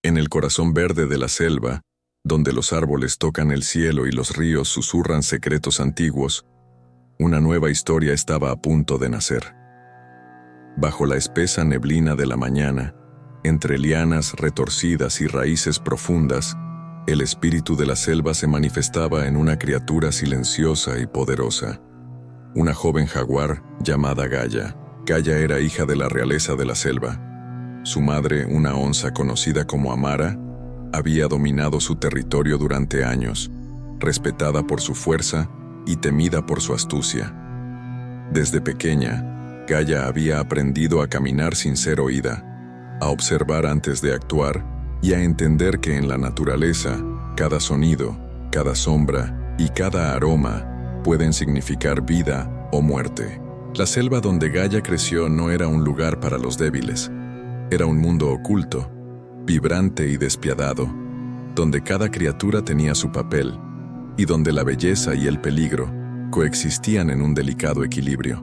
En el corazón verde de la selva, donde los árboles tocan el cielo y los ríos susurran secretos antiguos, una nueva historia estaba a punto de nacer. Bajo la espesa neblina de la mañana, entre lianas retorcidas y raíces profundas, el espíritu de la selva se manifestaba en una criatura silenciosa y poderosa. Una joven jaguar llamada Gaia. Gaia era hija de la realeza de la selva. Su madre, una onza conocida como Amara, había dominado su territorio durante años, respetada por su fuerza y temida por su astucia. Desde pequeña, Gaia había aprendido a caminar sin ser oída, a observar antes de actuar y a entender que en la naturaleza, cada sonido, cada sombra y cada aroma pueden significar vida o muerte. La selva donde Gaia creció no era un lugar para los débiles. Era un mundo oculto, vibrante y despiadado, donde cada criatura tenía su papel y donde la belleza y el peligro coexistían en un delicado equilibrio.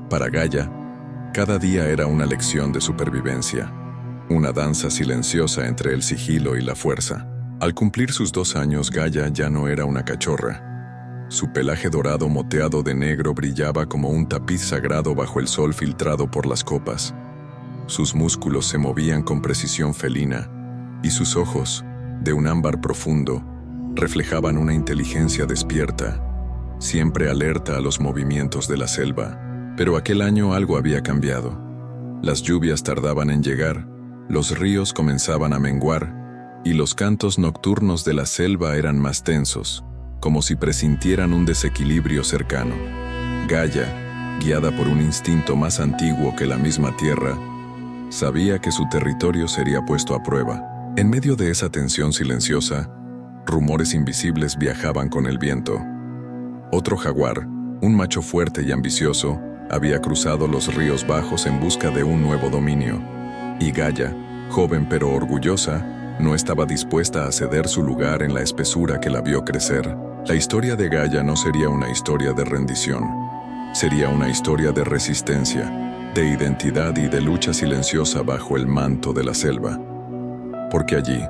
Para Gaia, cada día era una lección de supervivencia, una danza silenciosa entre el sigilo y la fuerza. Al cumplir sus 2 años, Gaia ya no era una cachorra. Su pelaje dorado moteado de negro brillaba como un tapiz sagrado bajo el sol filtrado por las copas. Sus músculos se movían con precisión felina, y sus ojos, de un ámbar profundo, reflejaban una inteligencia despierta, siempre alerta a los movimientos de la selva. Pero aquel año algo había cambiado. Las lluvias tardaban en llegar, los ríos comenzaban a menguar, y los cantos nocturnos de la selva eran más tensos, como si presintieran un desequilibrio cercano. Gaia, guiada por un instinto más antiguo que la misma tierra, sabía que su territorio sería puesto a prueba. En medio de esa tensión silenciosa, rumores invisibles viajaban con el viento. Otro jaguar, un macho fuerte y ambicioso, había cruzado los ríos bajos en busca de un nuevo dominio, y Gaia, joven pero orgullosa, no estaba dispuesta a ceder su lugar en la espesura que la vio crecer. La historia de Gaia no sería una historia de rendición, sería una historia de resistencia, de identidad y de lucha silenciosa bajo el manto de la selva. Porque allí,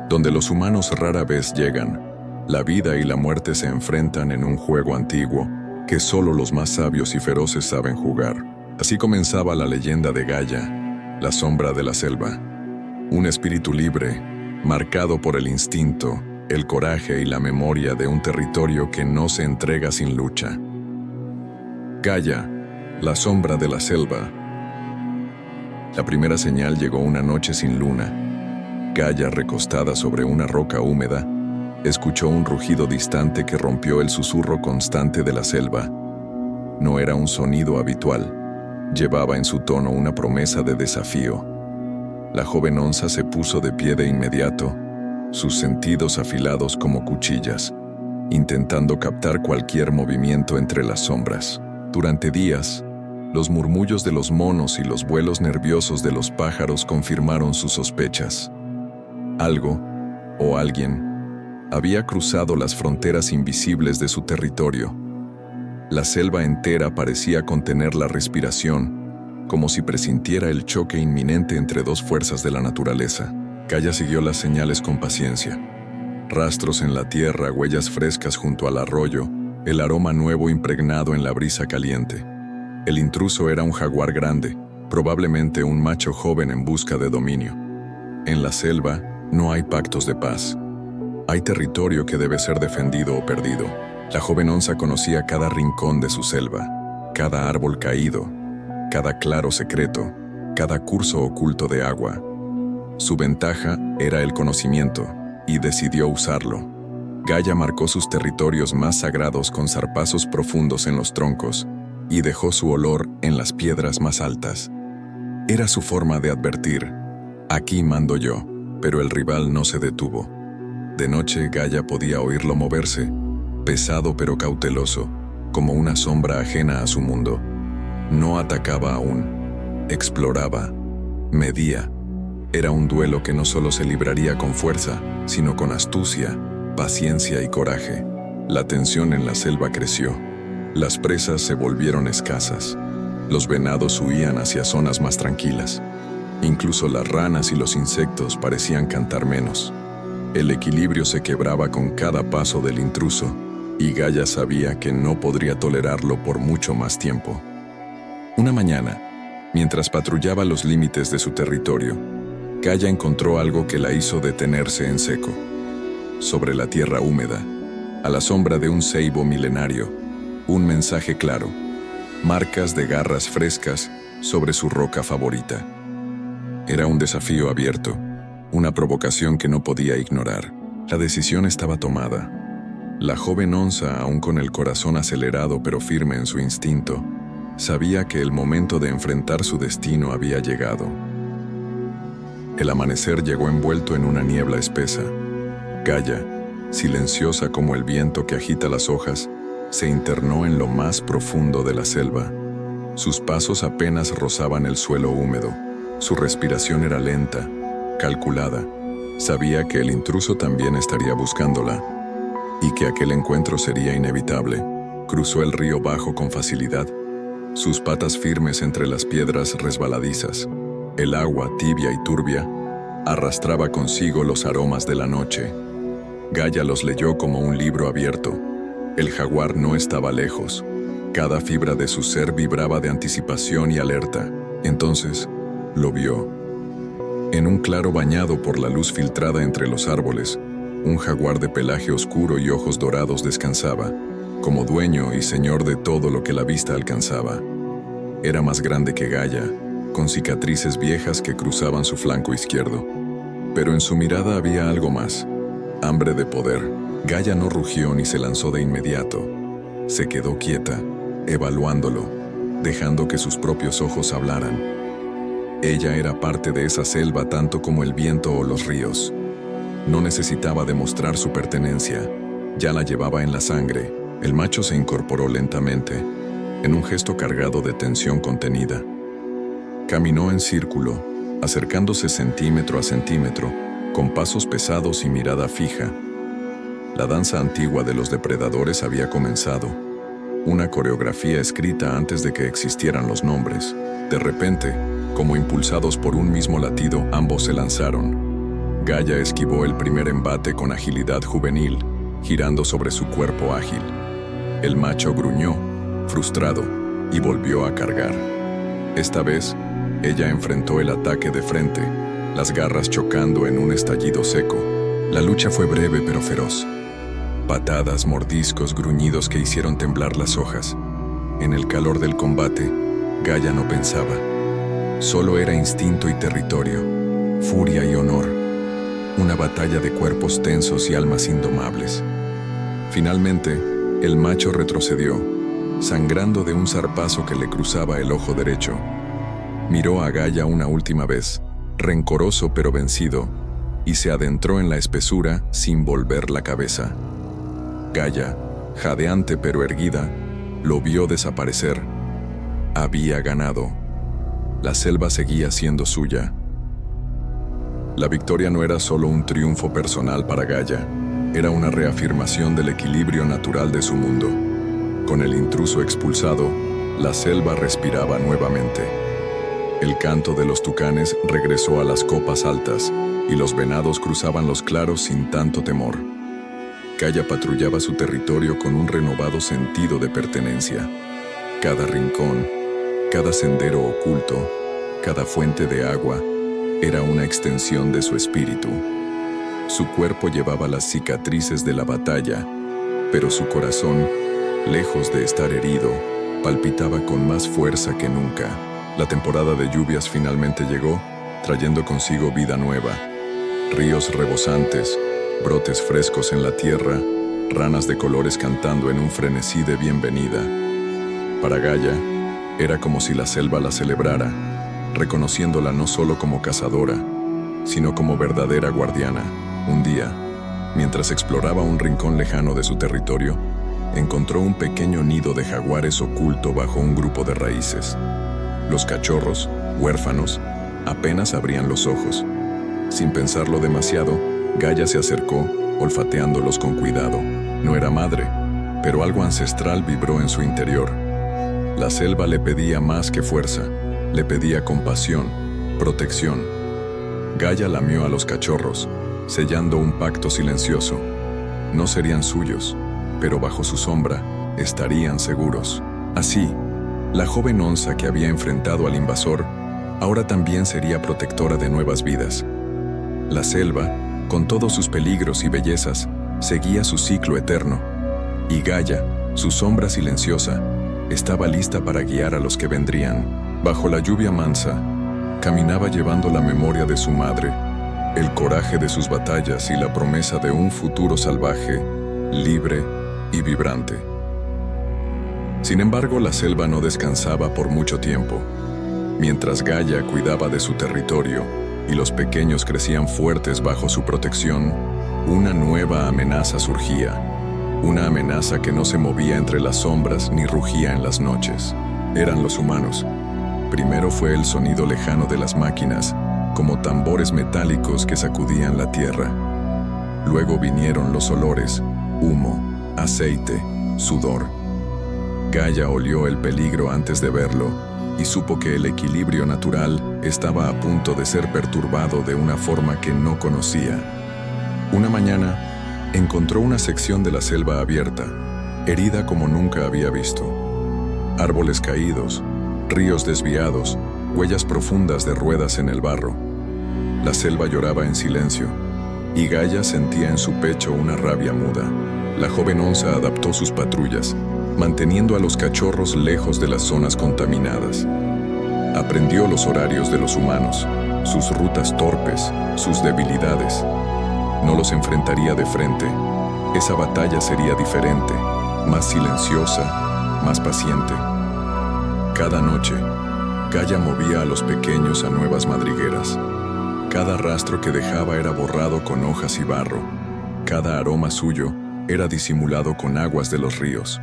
donde los humanos rara vez llegan, la vida y la muerte se enfrentan en un juego antiguo que solo los más sabios y feroces saben jugar. Así comenzaba la leyenda de Gaia, la sombra de la selva. Un espíritu libre, marcado por el instinto, el coraje y la memoria de un territorio que no se entrega sin lucha. Gaia, la sombra de la selva. La primera señal llegó una noche sin luna. Gaia, recostada sobre una roca húmeda, escuchó un rugido distante que rompió el susurro constante de la selva. No era un sonido habitual. Llevaba en su tono una promesa de desafío. La joven onza se puso de pie de inmediato, sus sentidos afilados como cuchillas, intentando captar cualquier movimiento entre las sombras. Durante días, los murmullos de los monos y los vuelos nerviosos de los pájaros confirmaron sus sospechas. Algo, o alguien, había cruzado las fronteras invisibles de su territorio. La selva entera parecía contener la respiración, como si presintiera el choque inminente entre dos fuerzas de la naturaleza. Gaia siguió las señales con paciencia. Rastros en la tierra, huellas frescas junto al arroyo, el aroma nuevo impregnado en la brisa caliente. El intruso era un jaguar grande, probablemente un macho joven en busca de dominio. En la selva no hay pactos de paz. Hay territorio que debe ser defendido o perdido. La joven onza conocía cada rincón de su selva, cada árbol caído, cada claro secreto, cada curso oculto de agua. Su ventaja era el conocimiento, y decidió usarlo. Gaia marcó sus territorios más sagrados con zarpazos profundos en los troncos, y dejó su olor en las piedras más altas. Era su forma de advertir: aquí mando yo, pero el rival no se detuvo. De noche Gaia podía oírlo moverse, pesado pero cauteloso, como una sombra ajena a su mundo. No atacaba aún, exploraba, medía. Era un duelo que no solo se libraría con fuerza, sino con astucia, paciencia y coraje. La tensión en la selva creció. Las presas se volvieron escasas. Los venados huían hacia zonas más tranquilas. Incluso las ranas y los insectos parecían cantar menos. El equilibrio se quebraba con cada paso del intruso, y Gaia sabía que no podría tolerarlo por mucho más tiempo. Una mañana, mientras patrullaba los límites de su territorio, Gaia encontró algo que la hizo detenerse en seco. Sobre la tierra húmeda, a la sombra de un ceibo milenario, un mensaje claro, marcas de garras frescas sobre su roca favorita. Era un desafío abierto, una provocación que no podía ignorar. La decisión estaba tomada. La joven onza, aún con el corazón acelerado pero firme en su instinto, sabía que el momento de enfrentar su destino había llegado. El amanecer llegó envuelto en una niebla espesa. Gaia, silenciosa como el viento que agita las hojas, se internó en lo más profundo de la selva. Sus pasos apenas rozaban el suelo húmedo. Su respiración era lenta, calculada. Sabía que el intruso también estaría buscándola y que aquel encuentro sería inevitable. Cruzó el río bajo con facilidad, sus patas firmes entre las piedras resbaladizas. El agua, tibia y turbia, arrastraba consigo los aromas de la noche. Gaia los leyó como un libro abierto. El jaguar no estaba lejos. Cada fibra de su ser vibraba de anticipación y alerta. Entonces, lo vio. En un claro bañado por la luz filtrada entre los árboles, un jaguar de pelaje oscuro y ojos dorados descansaba, como dueño y señor de todo lo que la vista alcanzaba. Era más grande que Gaia, con cicatrices viejas que cruzaban su flanco izquierdo. Pero en su mirada había algo más, hambre de poder. Gaia no rugió ni se lanzó de inmediato. Se quedó quieta, evaluándolo, dejando que sus propios ojos hablaran. Ella era parte de esa selva tanto como el viento o los ríos. No necesitaba demostrar su pertenencia, ya la llevaba en la sangre. El macho se incorporó lentamente, en un gesto cargado de tensión contenida. Caminó en círculo, acercándose centímetro a centímetro, con pasos pesados y mirada fija. La danza antigua de los depredadores había comenzado, una coreografía escrita antes de que existieran los nombres. De repente, como impulsados por un mismo latido, ambos se lanzaron. Gaia esquivó el primer embate con agilidad juvenil, girando sobre su cuerpo ágil. El macho gruñó, frustrado, y volvió a cargar. Esta vez, ella enfrentó el ataque de frente, las garras chocando en un estallido seco. La lucha fue breve pero feroz. Patadas, mordiscos, gruñidos que hicieron temblar las hojas. En el calor del combate, Gaia no pensaba. Solo era instinto y territorio, furia y honor. Una batalla de cuerpos tensos y almas indomables. Finalmente, el macho retrocedió, sangrando de un zarpazo que le cruzaba el ojo derecho. Miró a Gaia una última vez, rencoroso pero vencido, y se adentró en la espesura sin volver la cabeza. Gaia, jadeante pero erguida, lo vio desaparecer. Había ganado. La selva seguía siendo suya. La victoria no era solo un triunfo personal para Gaia, era una reafirmación del equilibrio natural de su mundo. Con el intruso expulsado, la selva respiraba nuevamente. El canto de los tucanes regresó a las copas altas y los venados cruzaban los claros sin tanto temor. Gaia patrullaba su territorio con un renovado sentido de pertenencia. Cada rincón, cada sendero oculto, cada fuente de agua, era una extensión de su espíritu. Su cuerpo llevaba las cicatrices de la batalla, pero su corazón, lejos de estar herido, palpitaba con más fuerza que nunca. La temporada de lluvias finalmente llegó, trayendo consigo vida nueva. Ríos rebosantes, brotes frescos en la tierra, ranas de colores cantando en un frenesí de bienvenida. Para Gaia, era como si la selva la celebrara, reconociéndola no solo como cazadora, sino como verdadera guardiana. Un día, mientras exploraba un rincón lejano de su territorio, encontró un pequeño nido de jaguares oculto bajo un grupo de raíces. Los cachorros, huérfanos, apenas abrían los ojos. Sin pensarlo demasiado, Gaia se acercó, olfateándolos con cuidado. No era madre, pero algo ancestral vibró en su interior. La selva le pedía más que fuerza, le pedía compasión, Protección. Gaia lamió a los cachorros, sellando un pacto silencioso. No serían suyos, pero bajo su sombra estarían seguros. Así, la joven onza que había enfrentado al invasor, ahora también sería protectora de nuevas vidas. La selva, con todos sus peligros y bellezas, seguía su ciclo eterno, y Gaia, su sombra silenciosa, estaba lista para guiar a los que vendrían. Bajo la lluvia mansa, caminaba llevando la memoria de su madre, el coraje de sus batallas y la promesa de un futuro salvaje, libre y vibrante. Sin embargo, la selva no descansaba por mucho tiempo. Mientras Gaia cuidaba de su territorio y los pequeños crecían fuertes bajo su protección, una nueva amenaza surgía. Una amenaza que no se movía entre las sombras ni rugía en las noches. Eran los humanos. Primero fue el sonido lejano de las máquinas, como tambores metálicos que sacudían la tierra. Luego vinieron los olores, humo, aceite, sudor. Gaia olió el peligro antes de verlo y supo que el equilibrio natural estaba a punto de ser perturbado de una forma que no conocía. Una mañana, encontró una sección de la selva abierta, herida como nunca había visto. Árboles caídos, ríos desviados, huellas profundas de ruedas en el barro. La selva lloraba en silencio, y Gaia sentía en su pecho una rabia muda. La joven onza adaptó sus patrullas, manteniendo a los cachorros lejos de las zonas contaminadas. Aprendió los horarios de los humanos, sus rutas torpes, sus debilidades. No los enfrentaría de frente. Esa batalla sería diferente, más silenciosa, más paciente. Cada noche, Gaia movía a los pequeños a nuevas madrigueras. Cada rastro que dejaba era borrado con hojas y barro. Cada aroma suyo era disimulado con aguas de los ríos.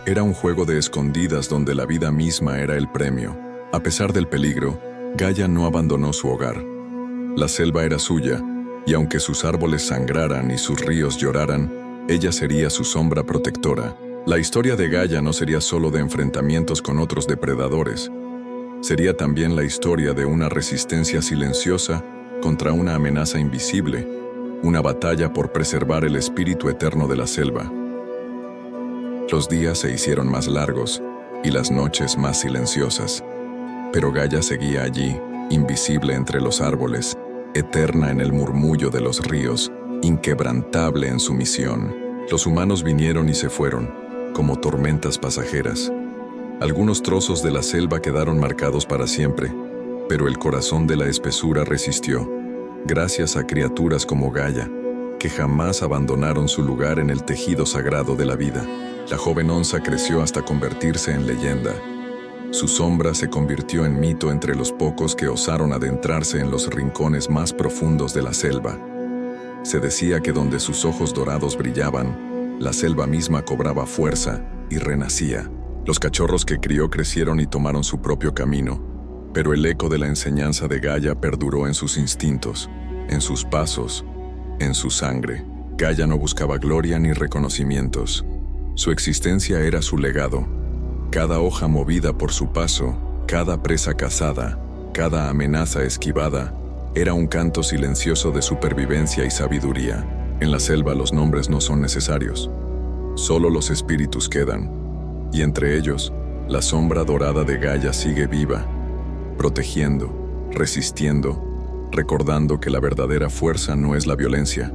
Era un juego de escondidas donde la vida misma era el premio. A pesar del peligro, Gaia no abandonó su hogar. La selva era suya, y aunque sus árboles sangraran y sus ríos lloraran, ella sería su sombra protectora. La historia de Gaia no sería solo de enfrentamientos con otros depredadores. Sería también la historia de una resistencia silenciosa contra una amenaza invisible, una batalla por preservar el espíritu eterno de la selva. Los días se hicieron más largos y las noches más silenciosas, pero Gaia seguía allí, invisible entre los árboles, eterna en el murmullo de los ríos, inquebrantable en su misión. Los humanos vinieron y se fueron, como tormentas pasajeras. Algunos trozos de la selva quedaron marcados para siempre, pero el corazón de la espesura resistió, gracias a criaturas como Gaia, que jamás abandonaron su lugar en el tejido sagrado de la vida. La joven onza creció hasta convertirse en leyenda. Su sombra se convirtió en mito entre los pocos que osaron adentrarse en los rincones más profundos de la selva. Se decía que donde sus ojos dorados brillaban, la selva misma cobraba fuerza y renacía. Los cachorros que crió crecieron y tomaron su propio camino, pero el eco de la enseñanza de Gaia perduró en sus instintos, en sus pasos, en su sangre. Gaia no buscaba gloria ni reconocimientos. Su existencia era su legado. Cada hoja movida por su paso, cada presa cazada, cada amenaza esquivada, era un canto silencioso de supervivencia y sabiduría. En la selva los nombres no son necesarios. Solo los espíritus quedan. Y entre ellos, la sombra dorada de Gaia sigue viva, protegiendo, resistiendo, recordando que la verdadera fuerza no es la violencia,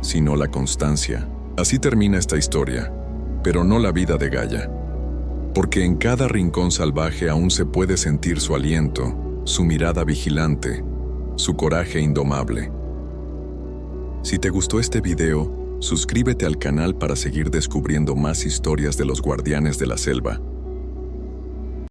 sino la constancia. Así termina esta historia, pero no la vida de Gaia. Porque en cada rincón salvaje aún se puede sentir su aliento, su mirada vigilante, su coraje indomable. Si te gustó este video, suscríbete al canal para seguir descubriendo más historias de los guardianes de la selva.